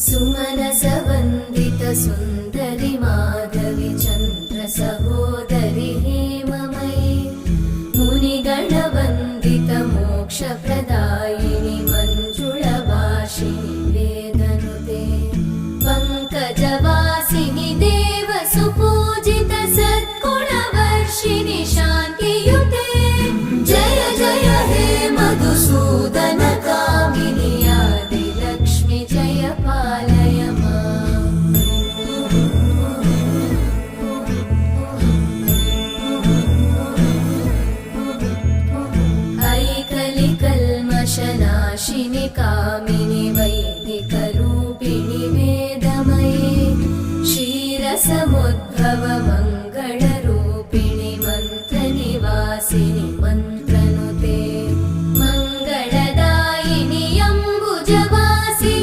सुमनसवन्दित सुन्दरि माधवि चन्द्र सहोदरि हेममयि मुनिगणवन्दित मोक्षप्रदायिनि मञ्जुळभाषिणि वेदनुते पङ्कजवासिनि देवसुपूजित सद्गुणवर्षिणि शान्तियुते जय जय हे मधुसूदन कामिनि आदिलक्ष्मि जय पालय माम्। ऐकलिकल्मषनाशिनि कामिनि वै